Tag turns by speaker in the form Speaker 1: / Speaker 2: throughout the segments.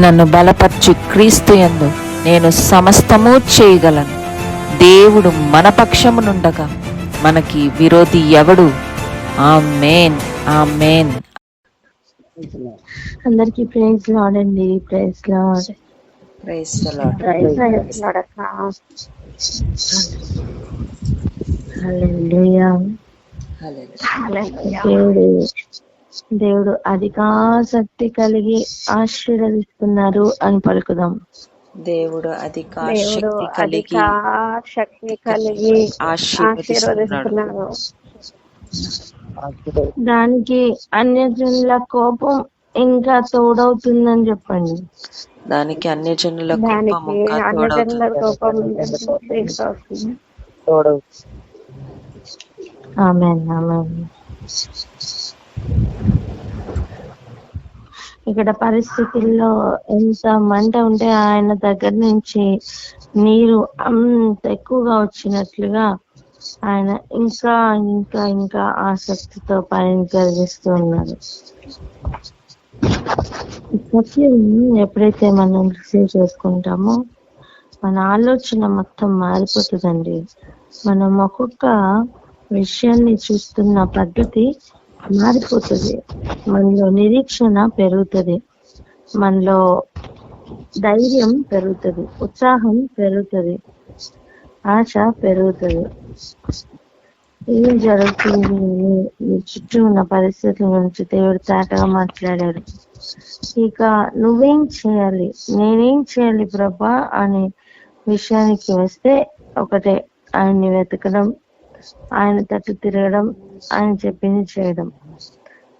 Speaker 1: నన్ను బలపర్చు క్రీస్తు యందు నేను సమస్తము చేయగలను. దేవుడు మన పక్షమునుండగా మనకి విరోధి ఎవడు? Amen, amen.
Speaker 2: అందరికి ప్రైజ్ లార్డ్ అండి. Praise lord.
Speaker 1: Praise the lord.
Speaker 3: Praise lord అక్క.
Speaker 2: హల్లెలూయా. దేవుడు అధికాశక్తి కలిగి ఆశీర్వదిస్తున్నారు అని పలుకుదాం.
Speaker 3: దేవుడు శక్తి కలిగి ఆశీర్వదిస్తున్నారు.
Speaker 2: దానికి అన్యజనుల కోపం ఇంకా తోడవుతుందని చెప్పండి.
Speaker 1: దానికి అన్యజనుల
Speaker 3: కోపం
Speaker 2: ఆమేన్, ఆమేన్. ఇక్కడ పరిస్థితుల్లో ఎంత మంట ఉంటే ఆయన దగ్గర నుంచి నీరు అంత ఎక్కువగా వచ్చినట్లుగా ఆయన ఇంకా ఇంకా ఇంకా ఆసక్తితో పనిని కలిగిస్తూ ఉన్నారు. ఎప్పుడైతే మనం రిసీవ్ చేసుకుంటామో మన ఆలోచన మొత్తం మారిపోతుందండి. మనం ఒక్కొక్క విషయాన్ని చూస్తున్న పద్ధతి మారిపోతుంది. మనలో నిరీక్షణ పెరుగుతుంది, మనలో ధైర్యం పెరుగుతుంది, ఉత్సాహం పెరుగుతుంది, ఆశ పెరుగుతుంది. ఏం జరుగుతుంది? మీ చుట్టూ ఉన్న పరిస్థితుల గురించి దేవుడు తాటగా మాట్లాడాడు. ఇక నువ్వేం చేయాలి, నేనేం చేయాలి ప్రభా అనే విషయానికి వస్తే ఒకటే, ఆయన్ని వెతకడం, ఆయన తట్టు తిరగడం, ఆయన చెప్పింది చేయడం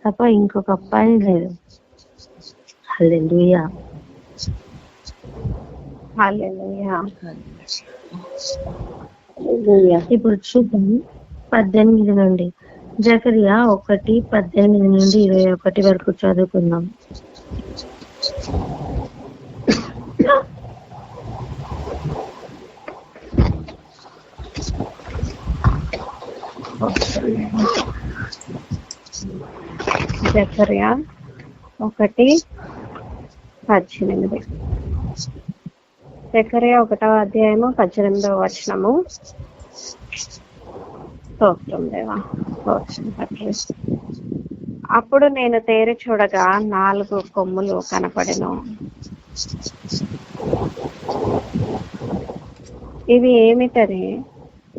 Speaker 2: తప్ప ఇంకొక పని లేదు. హల్లెలూయా. ఇప్పుడు చూద్దాం 18 నుండి, జకరియా 1:18 నుండి 21 వరకు చదువుకుందాం.
Speaker 3: జకరియా 1:18. జకరియా 1వ అధ్యాయము 18వ వచనము. స్తోత్రం దేవా. అప్పుడు నేను తేరి చూడగా 4 కొమ్ములు కనపడెను. ఇవి ఏమిటని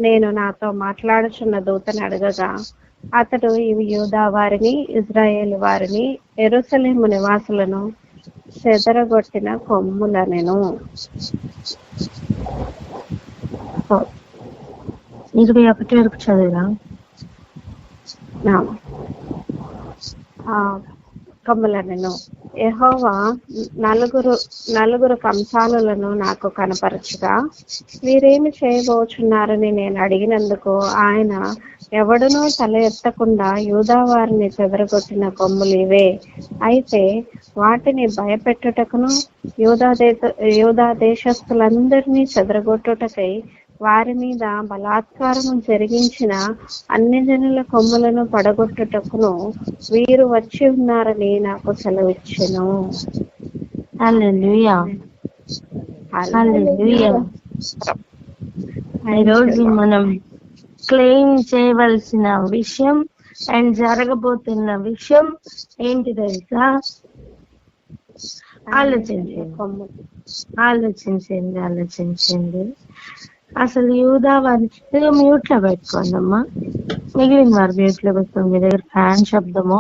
Speaker 3: నేను నాతో మాట్లాడుచున్న దూతని అడగగా, అతడు ఇవి యూదా వారిని, ఇజ్రాయేలు వారిని, యెరూషలేము నివాసులను చెదరగొట్టిన కొమ్ములనెను.
Speaker 2: 21 వరకు చదివినా
Speaker 3: కొమ్ములనెను. యెహోవా నలుగురు కంసాలులను నాకు కనపరచుగా, వీరేమి చేయబోచున్నారని నేను అడిగినందుకు ఆయన, ఎవడునూ తల ఎత్తకుండా యూదా వారిని చెదరగొట్టిన కొమ్ములు ఇవే. అయితే వాటిని భయపెట్టుటకును యూదా దేశస్థులందరినీ చెదరగొట్టుటకై వారి మీద బలాత్కారము జరిగించిన అన్యజనుల కొమ్ములను పడగొట్టుటకును వీరు వచ్చి ఉన్నారని నాకు సెలవిచ్చెను.
Speaker 2: హల్లెలూయా, హల్లెలూయా. ఈరోజు మనం క్లెయిమ్ చేయవలసిన విషయం అండ్ జరగబోతున్న విషయం ఏంటి తెలుసా? ఆలోచించండి. అసలు యూదా వారిని మ్యూట్ లో పెట్టుకోండి అమ్మా. మిగిలిన వారు మ్యూట్ లో పెట్టుకోండి. మీ దగ్గర ఫ్యాన్ శబ్దమో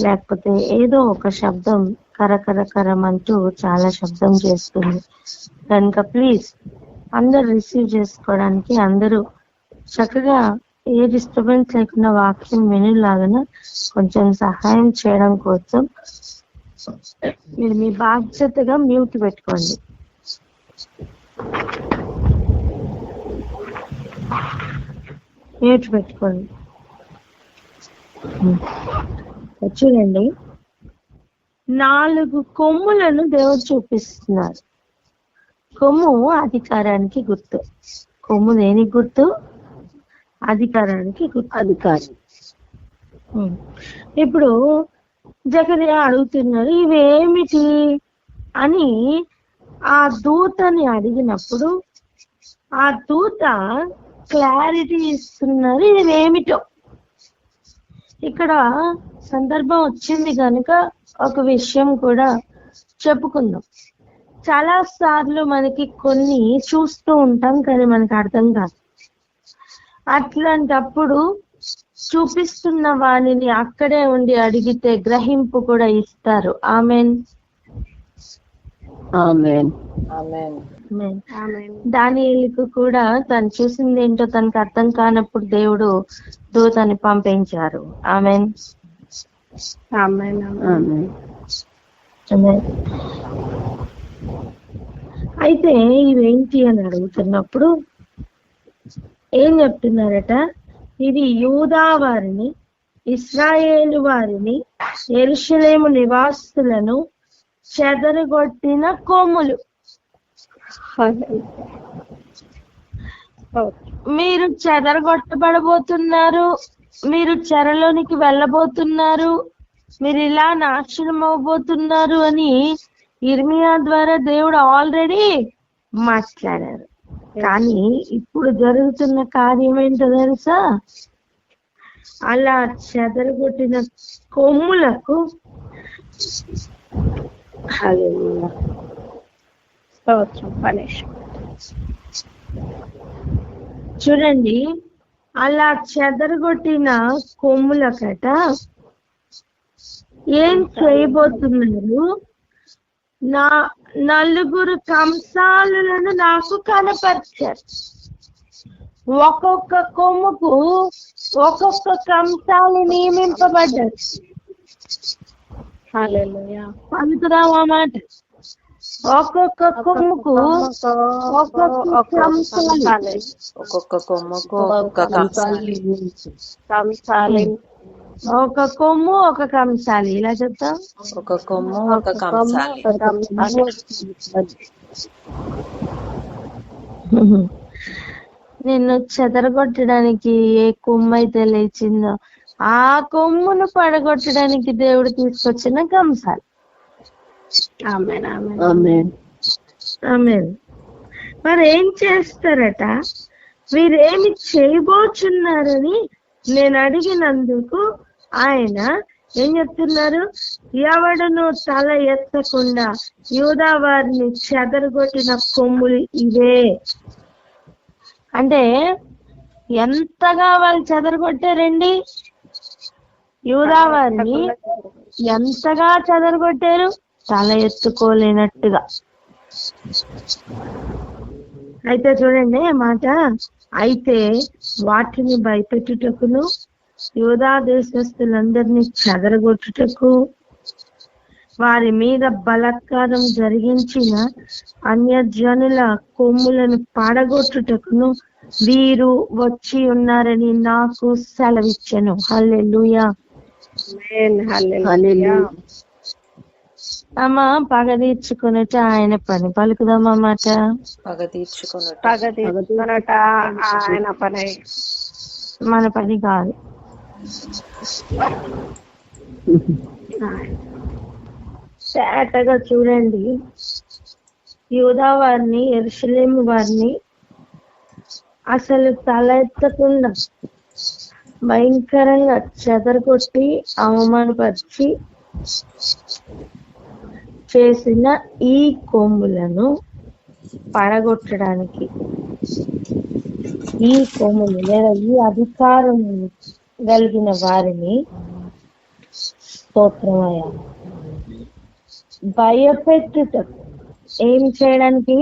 Speaker 2: లేకపోతే ఏదో ఒక శబ్దం కరకరకరమంటూ చాలా శబ్దం చేస్తుంది కనుక ప్లీజ్ అందరు రిసీవ్ చేసుకోవడానికి అందరూ చక్కగా ఏ డిస్టర్బెన్స్ లేకుండా వాక్యం వినేలాగా కొంచెం సహాయం చేయడం కోసం మీరు మీ బాధ్యతగా మ్యూట్ పెట్టుకోండి. చూడండి, 4 కొమ్ములను దేవుడు చూపిస్తున్నారు. కొమ్ము అధికారానికి గుర్తు. కొమ్ము దేనికి గుర్తు? అధికారానికి గుర్తు. అధికారం. ఇప్పుడు జకరియా అడుగుతున్నారు, ఇవేమిటి అని ఆ దూతని అడిగినప్పుడు ఆ దూత క్లారిటీ ఇస్తున్నారు ఇది ఏమిటో. ఇక్కడ సందర్భం వచ్చింది కనుక ఒక విషయం కూడా చెప్పుకుందాం. చాలా సార్లు మనకి కొన్ని చూస్తూ ఉంటాం కానీ మనకు అర్థం కాదు. అట్లాంటప్పుడు చూపిస్తున్న వాణిని అక్కడే ఉండి అడిగితే గ్రహింపు కూడా ఇస్తారు. ఆమెన్.
Speaker 1: ఆమేన్.
Speaker 2: దానియేలుకు కూడా తను చూసింది ఏంటో తనకు అర్థం కానప్పుడు దేవుడు దూతని పంపించారు. ఆమెన్. అయితే ఇవేంటి అని అడుగుతున్నప్పుడు ఏం చెప్తున్నారట, ఇది యూదా వారిని, ఇశ్రాయేలు వారిని, యెరూషలేము నివాసులను చెదరగొట్టిన కొమ్ములు. మీరు చెదరగొట్టబడబోతున్నారు, మీరు చెరలోనికి వెళ్ళబోతున్నారు, మీరు ఇలా నాశనం అవబోతున్నారు అని ఇర్మియా ద్వారా దేవుడు ఆల్రెడీ మాట్లాడారు. కానీ ఇప్పుడు జరుగుతున్న కార్యం ఏంటో తెలుసా? అలా చెదరగొట్టిన కొమ్ములకు చూడండి, అలా చెదరగొట్టిన కొమ్ములకట ఏం చేయబోతున్నారు? నా 4 కంసాలను నాకు కనపరిచారు. ఒక్కొక్క కొమ్ముకు ఒక్కొక్క కంసాలు నియమింపబడ్డారు. పలుకుదాం ఆ మాట. ఒక్కొక్క కొమ్ముకు ఒక్కొక్క కంసాలి,
Speaker 1: ఒక్కొక్క కొమ్ముకు ఒక్కొక్క కంసాలి,
Speaker 2: ఒక కొమ్ము ఒక కంసాలి. ఇలా చెప్తాం,
Speaker 1: ఒక కొమ్ము ఒక కంసాలి.
Speaker 2: నిన్ను చెదరగొట్టడానికి ఏ కొమ్ము అయితే లేచిందో ఆ కొమ్మును పడగొట్టడానికి దేవుడు తీసుకొచ్చిన కంసాలి. ఆమేన్. మరి ఏం చేస్తారట? వీరేమి చేయబోచున్నారని నేను అడిగినందుకు ఆయన ఏం చెప్తున్నారు? ఎవడను తల ఎత్తకుండా యూదా వారిని చెదరగొట్టిన కొమ్ములు ఇవే. అంటే ఎంతగా వాళ్ళు చెదరగొట్టారండి? యూదా వారిని ఎంతగా చెదరగొట్టారు? తల ఎత్తుకోలేనట్టుగా. అయితే చూడండి మాట, అయితే వాటిని భయపెట్టుటకును యూదా దేశస్తులందరినీ చెదరగొట్టుటకు వారి మీద బలాత్కారం జరిగించిన అన్యజనుల కొమ్ములను పడగొట్టుటకును వీరు వచ్చి ఉన్నారని నాకు సెలవిచ్చెను. హల్లెలూయా. అమ్మ, పగ తీర్చుకున్నట ఆయన పని. పలుకుదామా మాట.
Speaker 1: పగ తీర్చుకున్నట
Speaker 3: ఆయన పని,
Speaker 2: మన పని కాదు. తేటగా చూడండి, యూదా వారిని, యెరూషలేము వారిని అసలు తల ఎత్తకుండా భయంకరంగా చెదరగొట్టి అవమానపరిచి చేసిన ఈ కొమ్ములను పడగొట్టడానికి, ఈ కొమ్ములు లేదా ఈ అధికారం కలిగిన వారిని స్తోత్రమయ్యా భయపెట్టుట. ఏం చేయడానికి?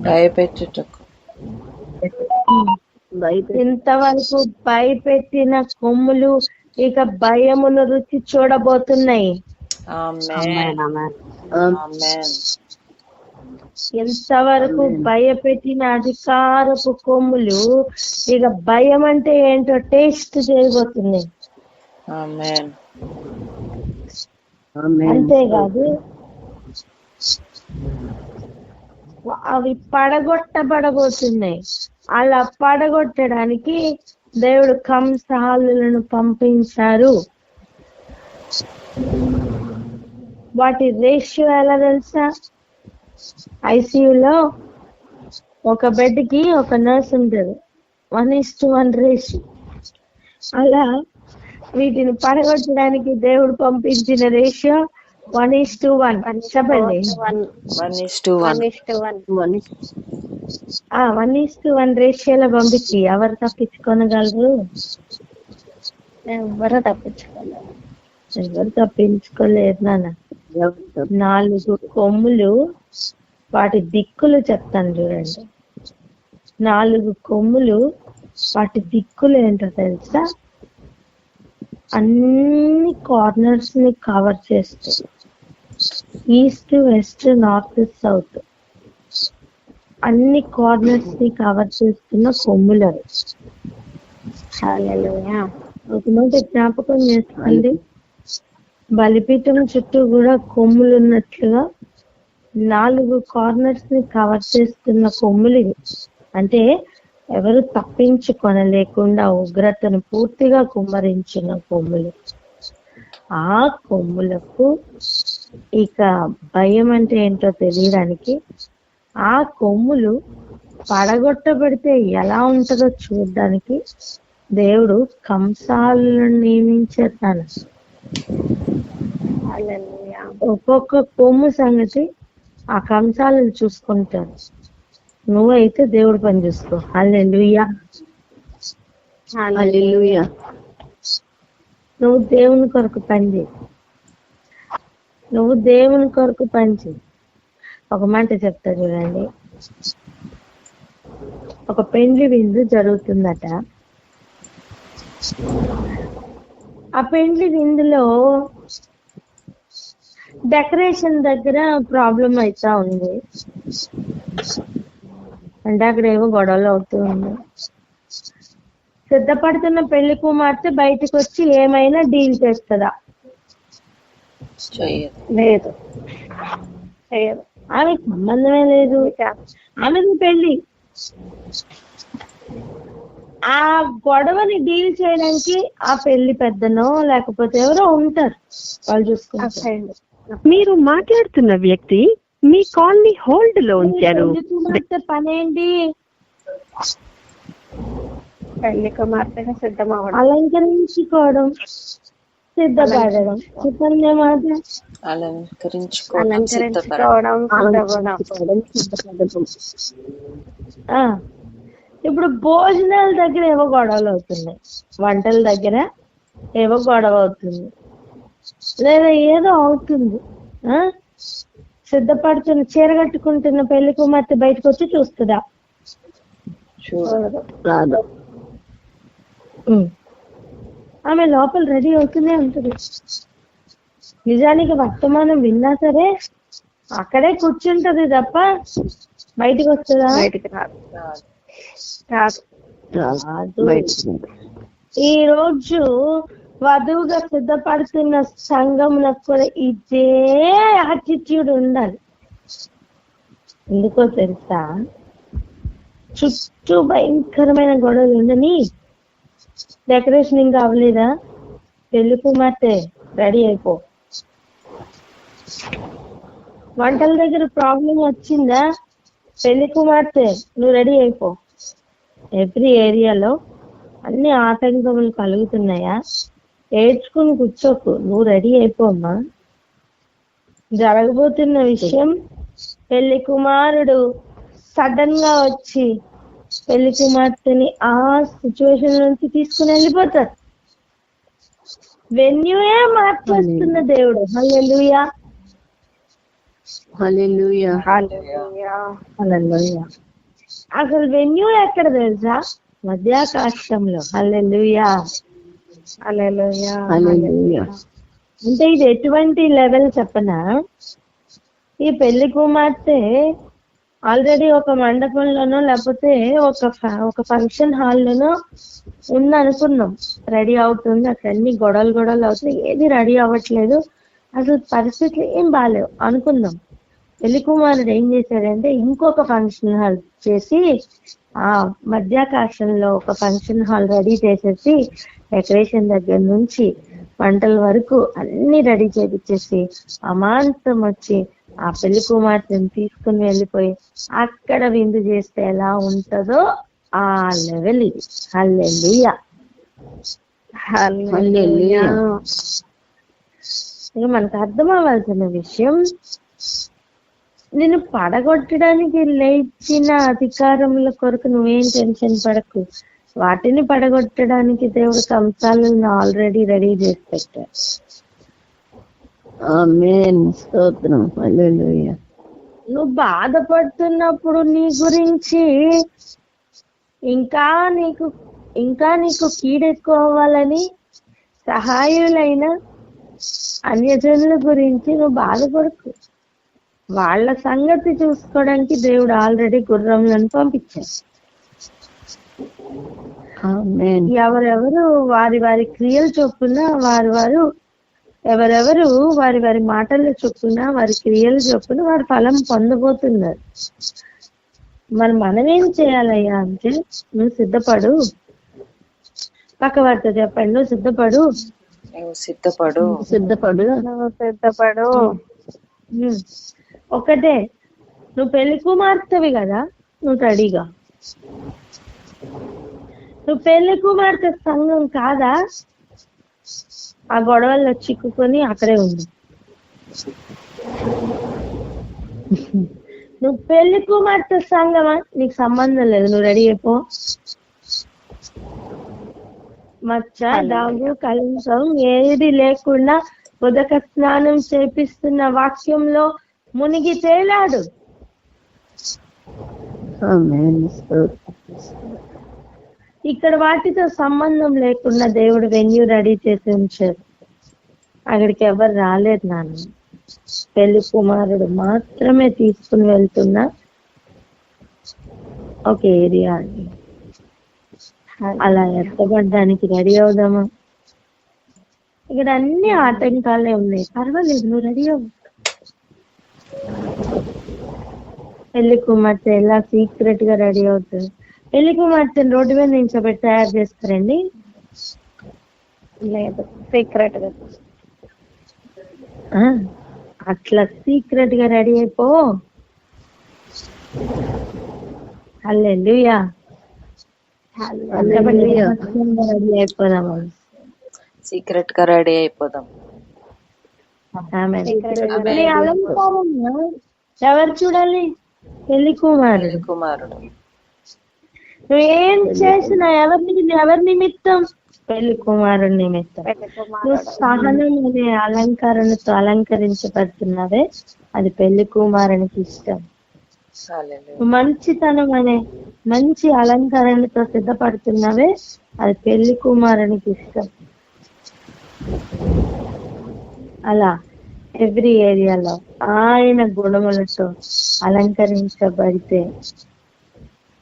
Speaker 1: భయపెట్టుటకు.
Speaker 2: ఇంతవరకు భయపెట్టిన కొమ్ములు ఇక భయమును రుచి చూడబోతున్నాయి. ఎంతవరకు భయపెట్టిన అధికారపు కొమ్ములు ఇక భయం అంటే ఏంటో టేస్ట్ చేయబోతున్నాయి. అంతేకాదు, అవి పడగొట్టబడబోతున్నాయి. అలా పడగొట్టడానికి దేవుడు కంసాలులను పంపించారు. వాటి రేషియో ఎలా తెలుసా? ఐసీయూలో ఒక బెడ్ కి ఒక నర్స్ ఉంటుంది, 1:1 రేషియో. అలా వీటిని పడగొట్టడానికి దేవుడు పంపించిన రేషియో 1:1. చెప్పండి. 1:1 రేషియోలో పంపించి ఎవరు తప్పించుకోనగలరు?
Speaker 3: ఎవరు తప్పించుకోలేదు.
Speaker 2: ఎవరు తప్పించుకోలేదు నాన్న. 4 కొమ్ములు, వాటి దిక్కులు చెప్తాను చూడండి. 4 కొమ్ములు, వాటి దిక్కులు ఏంటో తెలుసా? అన్ని కార్నర్స్ ని కవర్ చేస్తూ, ఈస్ట్, వెస్ట్, నార్త్, సౌత్ అన్ని కార్నర్స్ ని కవర్ చేస్తున్న కొమ్ములు అవి.
Speaker 3: హల్లెలూయా.
Speaker 2: ఒక మాట జ్ఞాపకం చేసుకోండి, బలిపీఠం చుట్టూ కూడా కొమ్ములు ఉన్నట్లుగా 4 కార్నర్స్ ని కవర్ చేస్తున్న కొమ్ములు ఇవి. అంటే ఎవరు తప్పించుకొనలేకుండా ఉగ్రతను పూర్తిగా కుమ్మరించిన కొమ్ములు. ఆ కొమ్ములకు ఇక భయం అంటే ఏంటో తెలియడానికి, ఆ కొమ్ములు పడగొట్టబడితే ఎలా ఉంటుందో చూడడానికి దేవుడు కంసాలను నియమించేస్తాను.
Speaker 3: హల్లెలూయా.
Speaker 2: ఒక్కొక్క కొమ్ము సంగతి ఆ కంసాలను చూసుకుంటారు. నువ్వైతే దేవుడు పని చూసుకో. హల్లెలూయా.
Speaker 3: హల్లెలూయా.
Speaker 2: నువ్వు దేవుని కొరకు పని చేయి. నువ్వు దేవుని కొరకు పని చేయి. ఒక మాట చెప్తా చూడండి. ఒక పెండ్లి విందు జరుగుతుందట. ఆ పెండ్లి విందులో డెకరేషన్ దగ్గర ప్రాబ్లం అవుతా ఉంది. అంటే అక్కడ ఏమో గొడవలు అవుతూ ఉన్నాయి. సిద్ధపడుతున్న పెళ్లి కుమార్తె బయటకు వచ్చి ఏమైనా డీల్ చేస్తుందా?
Speaker 3: లేదు, చేయదు.
Speaker 2: ఆమెకు సంబంధమే లేదు, ఆమెకు పెళ్లి. ఆ గొడవని డీల్ చేయడానికి ఆ పెళ్లి పెద్దనో లేకపోతే ఎవరో ఉంటారు, వాళ్ళు చూసుకుంటారు.
Speaker 4: మీరు మాట్లాడుతున్న వ్యక్తి మీ కాల్ ని హోల్డ్ లో ఉంచారు.
Speaker 2: పనేంటి?
Speaker 3: పెళ్లి కుమార్తెగా సిద్ధమవ్వడం,
Speaker 2: అలంకరించుకోవడం, సిద్ధపడడం. చెప్పండి మాట.
Speaker 3: అలంకరించుకోవడం.
Speaker 2: ఇప్పుడు భోజనాల దగ్గర ఏవో గొడవలు అవుతున్నాయి, వంటల దగ్గర ఏవో గొడవ అవుతుంది, లేదా ఏదో అవుతుంది. సిద్ధపడుతున్న చీర కట్టుకుంటున్న పెళ్లి కుమార్తె బయటకు వచ్చి చూస్తుందా? రాదు. ఆమె లోపల రెడీ అవుతూనే ఉంటుంది. నిజానికి వర్తమానం విన్నా సరే అక్కడే కూర్చుంటది తప్ప బయటకు వస్తుందా?
Speaker 3: బయటికి రాదు.
Speaker 2: ఈ రోజు వధువుగా సిద్ధపడుతున్న సంఘంలకు కూడా ఇదే యాటిట్యూడ్ ఉండాలి. ఎందుకో తెలుసా? చుట్టూ భయంకరమైన గొడవలు ఉండని, డెకరేషన్ ఇంకా అవ్వలేదా? పెళ్లి కుమార్తె రెడీ అయిపో. వంటల దగ్గర ప్రాబ్లం వచ్చిందా? పెళ్లి కుమార్తె నువ్వు రెడీ అయిపో. ఎవ్రీ ఏరియాలో అన్ని ఆటంకములు కలుగుతున్నాయా? ఏడ్చుకుని కూర్చోకు, నువ్వు రెడీ అయిపోమ్మా. జరగబోతున్న విషయం, పెళ్లి కుమారుడు సడన్ గా వచ్చి పెళ్లి కుమార్తెని ఆ సిచ్యువేషన్ నుంచి తీసుకుని వెళ్ళిపోతాడు. వెన్యూయే మార్చేస్తున్న దేవుడు. హల్లెలూయా.
Speaker 4: హల్లెలూయా.
Speaker 2: హల్లెలూయా. అసలు వెన్యూ ఎక్కడ తెలుసా? మధ్యాకాశంలో. హల్లెలూయా.
Speaker 3: హల్లెలూయా.
Speaker 4: హల్లెలూయా.
Speaker 2: అంటే ఇది ఎటువంటి లెవెల్ చెప్పనా? ఈ పెళ్లి కుమార్తె ఆల్రెడీ ఒక మండపంలోనో లేకపోతే ఒక ఫంక్షన్ హాల్లోనో ఉందనుకున్నాం, రెడీ అవుతుంది. అక్కడ అన్ని గొడవలు అవుతాయి, ఏది రెడీ అవ్వట్లేదు, అసలు పరిస్థితులు ఏం బాగాలేవు అనుకుందాం. పెళ్లి కుమారుడు ఏం చేశాడంటే ఇంకొక ఫంక్షన్ హాల్ చేసి ఆ మధ్యాకాశంలో ఒక ఫంక్షన్ హాల్ రెడీ చేసేసి డెకరేషన్ దగ్గర నుంచి వంటల వరకు అన్ని రెడీ చేపించేసి అమాంతం వచ్చి ఆ పెళ్లి కుమార్తెను తీసుకుని వెళ్ళిపోయి అక్కడ విందు చేస్తే ఎలా ఉంటదో ఆ లెవెల్ ఇది. హల్లెలూయా.
Speaker 3: హల్లెలూయా.
Speaker 2: ఇక మనకు అర్థం అవ్వాల్సిన విషయం, నిన్ను పడగొట్టడానికి లేచిన అధికారముల కొరకు నువ్వేం టెన్షన్ పడకు. వాటిని పడగొట్టడానికి దేవుడు కంసాలను ఆల్రెడీ రెడీ చేసి పెట్టారు.
Speaker 4: ఆమేన్. స్తోత్రం. హల్లెలూయా.
Speaker 2: నువ్వు బాధపడుతున్నప్పుడు నీ గురించి ఇంకా నీకు కీడెక్కువ అవ్వాలని సహాయులైన అన్యజనుల గురించి నువ్వు బాధపడకు. వాళ్ళ సంగతి చూసుకోవడానికి దేవుడు ఆల్రెడీ గుర్రంలను పంపించారు.
Speaker 4: ఆమేన్.
Speaker 2: ఎవరెవరు వారి వారి క్రియలు చొప్పున ఎవరెవరు వారి వారి మాటల చొప్పున వారి క్రియలు చొప్పున వారి ఫలం పొందబోతున్నారు. మరి మనమేం చేయాలయ్యా అంటే, నువ్వు సిద్ధపడు. పక్క వారితో చెప్పండి, నువ్వు సిద్ధపడు.
Speaker 1: నువ్వు సిద్ధపడు.
Speaker 3: నువ్వు సిద్ధపడు.
Speaker 2: ఒకటే, నువ్వు పెళ్లి కుమార్తెవి కదా, నువ్వు రెడీగా. నువ్వు పెళ్లి కుమార్తె సంఘం కాదా, ఆ గొడవల్లో చిక్కుకొని అక్కడే ఉంది. నువ్వు పెళ్లి కుమార్తె సంఘమా, నీకు సంబంధం లేదు, నువ్వు రెడీ అయిపో. మచ్చ, దాగు, కలంసం ఏది లేకుండా ఉదక స్నానం చేపిస్తున్న వాక్యంలో మునిగి తేలాడు. ఇక్కడ వాటితో సంబంధం లేకుండా దేవుడు వెన్యూ రెడీ చేసి ఉంచారు. అక్కడికి ఎవరు రాలేదు నాన్న. పెళ్లి కుమారుడు మాత్రమే తీసుకుని వెళ్తున్న ఒక ఏరియా. అలా ఎత్తబడ్డానికి రెడీ అవుదామా? ఇక్కడ అన్ని ఆటంకాలే ఉన్నాయి, పర్వాలేదు, నువ్వు రెడీ అవ్వు. పెళ్లి కుమార్తె ఎలా సీక్రెట్ గా రెడీ అవుతుంది? పెళ్లి కుమార్తెను రోడ్డు మీద నిల్చోబెట్టి తయారు చేస్తారండి?
Speaker 3: లేదు, సీక్రెట్ గా.
Speaker 2: అట్లా సీక్రెట్ గా రెడీ అయిపో. హల్లెలూయా. రెడీ అయిపోదామా?
Speaker 1: సీక్రెట్ గా రెడీ అయిపోదాం.
Speaker 2: నీ అలంకారం ఎవరు చూడాలి? పెళ్లి కుమారుడు.
Speaker 1: కుమారుడు.
Speaker 2: నువ్వేం చేసినా ఎవరి నిమిత్తం? పెళ్లి కుమారుడు నిమిత్తం. నువ్వు సహనం అనే అలంకరణతో అలంకరించబడుతున్నావే, అది పెళ్లి కుమారునికి ఇష్టం. మంచితనం అనే మంచి అలంకరణతో సిద్ధపడుతున్నావే, అది పెళ్లి కుమారునికి ఇష్టం. అలా ఎవ్రీ ఏరియాలో ఆయన గుణములతో అలంకరించబడితే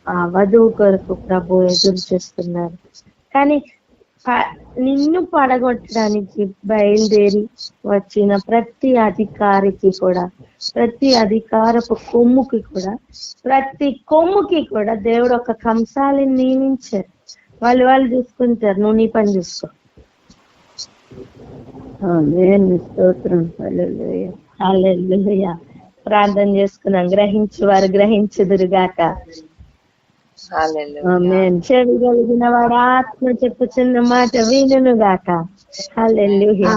Speaker 2: ఆ వధువు కొరకు ప్రభు ఎదురు చూస్తున్నారు. కానీ నిన్ను పడగొట్టడానికి బయలుదేరి వచ్చిన ప్రతి అధికారికి కూడా, ప్రతి అధికారపు కొమ్ముకి కూడా, ప్రతి కొమ్ముకి కూడా దేవుడు ఒక కంసాలిని నియమించారు. వాళ్ళు చూసుకుంటారు, నువ్వు నీ పని చూసుకో. హల్లెలూయా. ప్రార్థన చేసుకున్నాం. గ్రహించు వారు గ్రహించుదురుగాక. చెవి కలిగిన వాడు ఆత్మ చెప్పుచున్న మాట వినును గాక. హల్లెలూయా.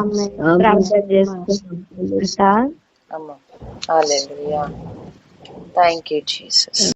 Speaker 2: ప్రార్థన చేసుకున్నాం.
Speaker 1: హల్లెలూయా. Thank you Jesus.